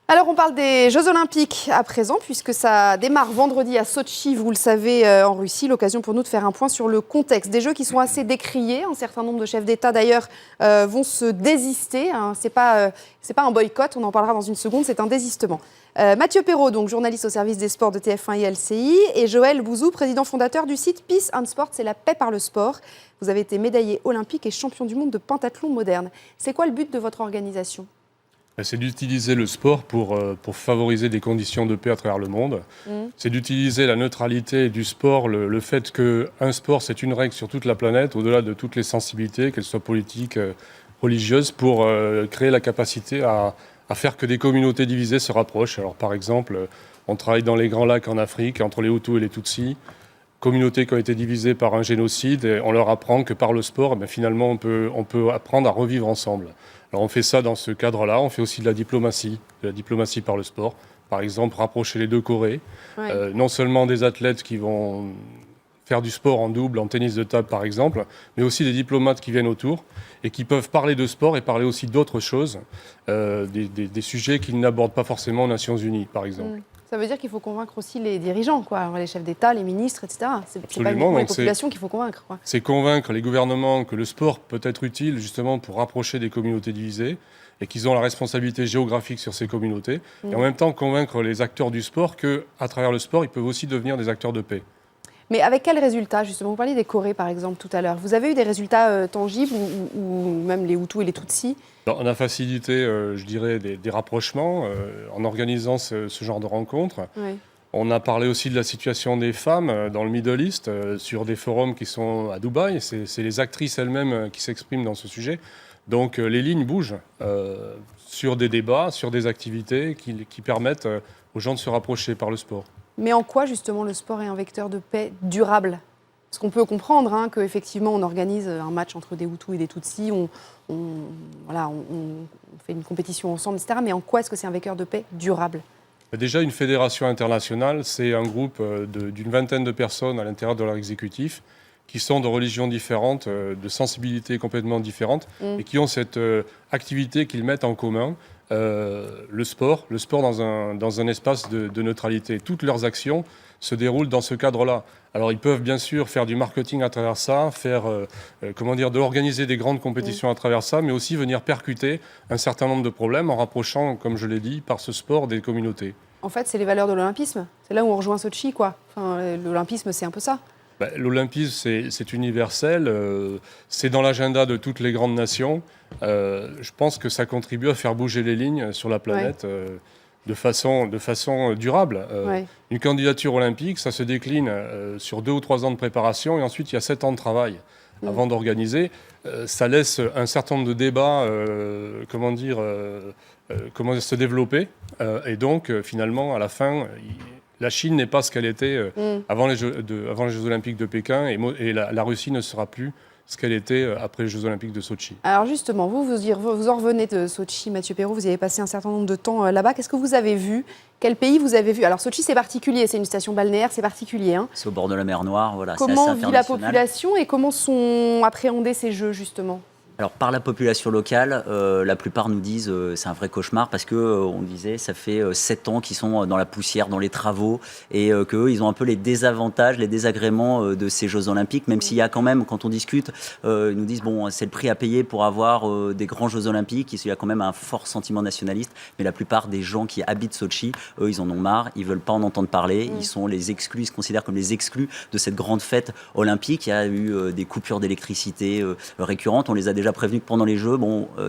Alors on parle des Jeux Olympiques à présent, puisque ça démarre vendredi à Sotchi, vous le savez, en Russie. L'occasion pour nous de faire un point sur le contexte. Des Jeux qui sont assez décriés. Un certain nombre de chefs d'État d'ailleurs vont se désister. Hein. C'est pas un boycott, on en parlera dans une seconde, c'est un désistement. Mathieu Perrault, donc journaliste au service des sports de TF1 et LCI, et Joël Bouzou, président fondateur du site Peace and Sport, c'est la paix par le sport. Vous avez été médaillé olympique et champion du monde de pentathlon moderne. C'est quoi le but de votre organisation ? C'est d'utiliser le sport pour favoriser des conditions de paix à travers le monde. C'est d'utiliser la neutralité du sport, le fait qu'un sport, c'est une règle sur toute la planète, au-delà de toutes les sensibilités, qu'elles soient politiques, religieuses, pour créer la capacité à faire que des communautés divisées se rapprochent. Alors, par exemple, on travaille dans les Grands Lacs en Afrique, entre les Hutus et les Tutsis, communautés qui ont été divisées par un génocide, et on leur apprend que par le sport, finalement, on peut apprendre à revivre ensemble. Alors on fait ça dans ce cadre-là, on fait aussi de la diplomatie par le sport. Par exemple, rapprocher les deux Corées. Ouais. Non seulement des athlètes qui vont faire du sport en double, en tennis de table par exemple, mais aussi des diplomates qui viennent autour et qui peuvent parler de sport et parler aussi d'autres choses, des sujets qu'ils n'abordent pas forcément aux Nations Unies par exemple. Ça veut dire qu'il faut convaincre aussi les dirigeants, quoi, les chefs d'État, les ministres, etc. C'est pas uniquement les populations qu'il faut convaincre. Quoi. C'est convaincre les gouvernements que le sport peut être utile justement pour rapprocher des communautés divisées et qu'ils ont la responsabilité géographique sur ces communautés. Et en même temps, convaincre les acteurs du sport qu'à travers le sport, ils peuvent aussi devenir des acteurs de paix. Mais avec quels résultats, justement? Vous parliez des Corées, par exemple, tout à l'heure. Vous avez eu des résultats tangibles, ou même les Hutus et les Tutsis? On a facilité, je dirais, des rapprochements en organisant ce genre de rencontres. Oui. On a parlé aussi de la situation des femmes dans le Middle East, sur des forums qui sont à Dubaï. C'est les actrices elles-mêmes qui s'expriment dans ce sujet. Donc les lignes bougent sur des débats, sur des activités qui permettent aux gens de se rapprocher par le sport. Mais en quoi, justement, le sport est un vecteur de paix durable? Parce qu'on peut comprendre qu'effectivement, on organise un match entre des Hutus et des Tutsis, on fait une compétition ensemble, etc. Mais en quoi est-ce que c'est un vecteur de paix durable? Déjà, une fédération internationale, c'est un groupe d'une vingtaine de personnes à l'intérieur de leur exécutif qui sont de religions différentes, de sensibilités complètement différentes, et qui ont cette activité qu'ils mettent en commun. Le sport dans un espace de neutralité. Toutes leurs actions se déroulent dans ce cadre-là. Alors ils peuvent bien sûr faire du marketing à travers ça, organiser des grandes compétitions à travers ça, mais aussi venir percuter un certain nombre de problèmes en rapprochant, comme je l'ai dit, par ce sport des communautés. En fait, c'est les valeurs de l'olympisme. C'est là où on rejoint Sotchi, quoi. Enfin, l'olympisme, c'est un peu ça. L'olympisme, c'est universel, c'est dans l'agenda de toutes les grandes nations. Je pense que ça contribue à faire bouger les lignes sur la planète de façon durable. Une candidature olympique, ça se décline sur 2 ou 3 ans de préparation et ensuite il y a 7 ans de travail avant d'organiser. Ça laisse un certain nombre de débats comment se développer. Et donc finalement, à la fin... La Chine n'est pas ce qu'elle était avant les Jeux Olympiques de Pékin et la Russie ne sera plus ce qu'elle était après les Jeux Olympiques de Sotchi. Alors justement, vous en revenez de Sotchi, Mathieu Perrault, vous y avez passé un certain nombre de temps là-bas. Qu'est-ce que vous avez vu? Quel pays vous avez vu? Alors Sotchi, c'est particulier, c'est une station balnéaire, c'est particulier. C'est au bord de la mer Noire, voilà. Comment vit la population et comment sont appréhendés ces Jeux, justement? Alors, par la population locale, la plupart nous disent c'est un vrai cauchemar parce que on disait ça fait 7 ans qu'ils sont dans la poussière, dans les travaux et qu'eux, ils ont un peu les désavantages, les désagréments de ces Jeux Olympiques, même s'il y a quand même, quand on discute, ils nous disent bon, c'est le prix à payer pour avoir des grands Jeux Olympiques. Il y a quand même un fort sentiment nationaliste, mais la plupart des gens qui habitent Sotchi, eux, ils en ont marre, ils veulent pas en entendre parler. Ils sont les exclus, ils se considèrent comme les exclus de cette grande fête olympique. Il y a eu des coupures d'électricité récurrentes. On les a déjà prévenu que pendant les Jeux,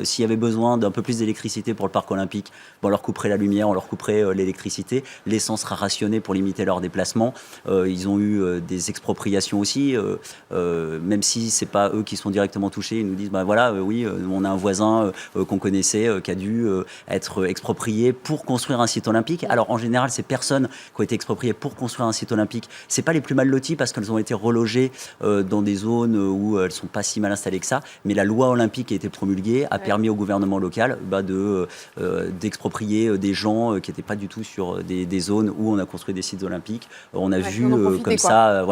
s'il y avait besoin d'un peu plus d'électricité pour le parc olympique, on leur couperait la lumière, on leur couperait l'électricité. L'essence sera rationnée pour limiter leurs déplacements. Ils ont eu des expropriations aussi, même si c'est pas eux qui sont directement touchés. Ils nous disent, oui, on a un voisin qu'on connaissait qui a dû être exproprié pour construire un site olympique. Alors en général, ces personnes qui ont été expropriées pour construire un site olympique, c'est pas les plus mal loties parce qu'elles ont été relogées dans des zones où elles sont pas si mal installées que ça. Mais la loi olympique qui a été promulguée a permis au gouvernement local d'exproprier des gens qui n'étaient pas du tout sur des zones où on a construit des sites olympiques. On a vu comme ça,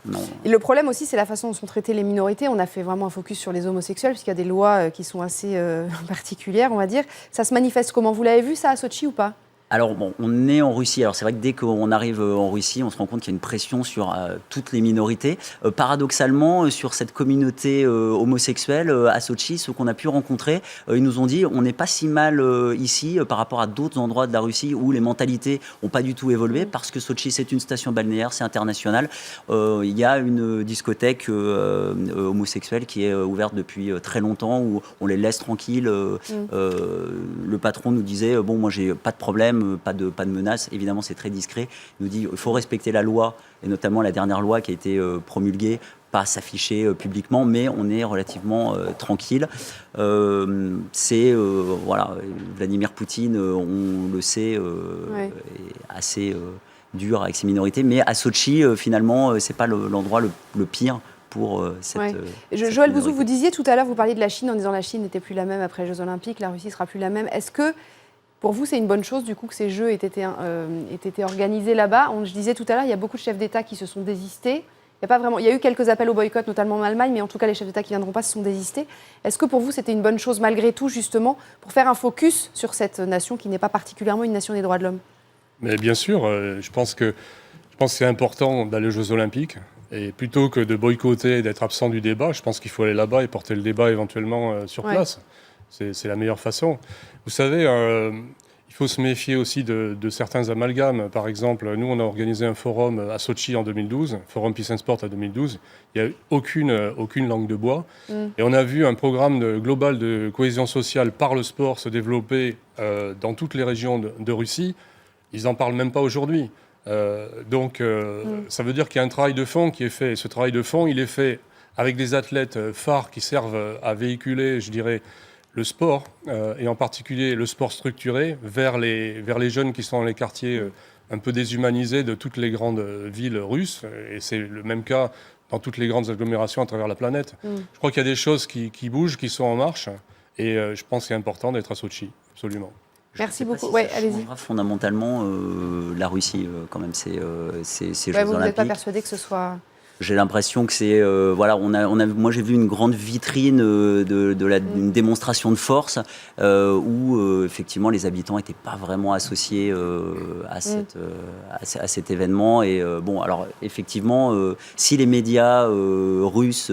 non. Et le problème aussi, c'est la façon dont sont traitées les minorités. On a fait vraiment un focus sur les homosexuels, puisqu'il y a des lois qui sont assez particulières, on va dire. Ça se manifeste comment? Vous l'avez vu ça à Sotchi ou pas? Alors bon, on est en Russie. Alors c'est vrai que dès qu'on arrive en Russie, on se rend compte qu'il y a une pression sur toutes les minorités. Paradoxalement, sur cette communauté homosexuelle à Sotchi, ceux qu'on a pu rencontrer, ils nous ont dit on n'est pas si mal ici par rapport à d'autres endroits de la Russie où les mentalités n'ont pas du tout évolué parce que Sotchi c'est une station balnéaire, c'est international. Il y a une discothèque homosexuelle qui est ouverte depuis très longtemps où on les laisse tranquilles. Le patron nous disait bon moi j'ai pas de problème. Pas de menaces, évidemment c'est très discret. Il nous dit qu'il faut respecter la loi, et notamment la dernière loi qui a été promulguée, pas s'afficher publiquement, mais on est relativement tranquille. Voilà, Vladimir Poutine, on le sait, est assez dur avec ses minorités, mais à Sotchi, finalement, c'est pas l'endroit le pire pour cette Joël Bouzou, vous disiez tout à l'heure, vous parliez de la Chine en disant la Chine n'était plus la même après les Jeux Olympiques, la Russie sera plus la même. Est-ce que pour vous, c'est une bonne chose du coup que ces Jeux aient été organisés là-bas? Je disais tout à l'heure, il y a beaucoup de chefs d'État qui se sont désistés. Il y a eu quelques appels au boycott, notamment en Allemagne, mais en tout cas, les chefs d'État qui ne viendront pas se sont désistés. Est-ce que pour vous, c'était une bonne chose malgré tout, justement, pour faire un focus sur cette nation qui n'est pas particulièrement une nation des droits de l'homme? Mais bien sûr, je pense que c'est important d'aller aux Jeux Olympiques. Et plutôt que de boycotter et d'être absent du débat, je pense qu'il faut aller là-bas et porter le débat éventuellement sur place. C'est la meilleure façon. Vous savez, il faut se méfier aussi de certains amalgames. Par exemple, nous, on a organisé un forum à Sotchi en 2012, Forum Peace and Sport en 2012. Il n'y a eu aucune langue de bois. Et on a vu un programme global de cohésion sociale par le sport se développer dans toutes les régions de Russie. Ils n'en parlent même pas aujourd'hui. Donc, ça veut dire qu'il y a un travail de fond qui est fait. Et ce travail de fond, il est fait avec des athlètes phares qui servent à véhiculer, je dirais, le sport, et en particulier le sport structuré, vers les jeunes qui sont dans les quartiers un peu déshumanisés de toutes les grandes villes russes. Et c'est le même cas dans toutes les grandes agglomérations à travers la planète. Je crois qu'il y a des choses qui bougent, qui sont en marche. Et je pense qu'il est important d'être à Sotchi, absolument. Merci beaucoup. Si allez-y. Fondamentalement, la Russie, quand même, ces Jeux Vous Olympiques. n'êtes pas persuadé que ce soit... J'ai l'impression que c'est voilà, moi j'ai vu une grande vitrine d'une démonstration de force où effectivement les habitants n'étaient pas vraiment associés à cet événement. Et bon, alors effectivement, si les médias russes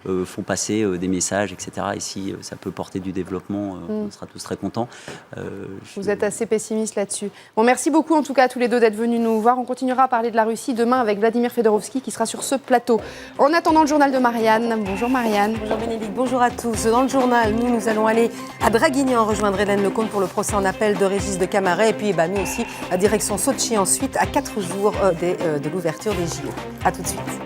font passer des messages, etc., et si ça peut porter du développement, on sera tous très contents. Vous êtes assez pessimiste là-dessus. Bon, merci beaucoup en tout cas à tous les deux d'être venus nous voir. On continuera à parler de la Russie demain avec Vladimir Fedorovski qui sera sur ce plateau. En attendant le journal de Marianne. Bonjour Marianne. Bonjour Bénédicte, bonjour à tous. Dans le journal, nous allons aller à Draguignan rejoindre Hélène Lecomte pour le procès en appel de Régis de Camaret. Et puis nous aussi, à direction Sotchi ensuite, à 4 jours de l'ouverture des JO. A tout de suite.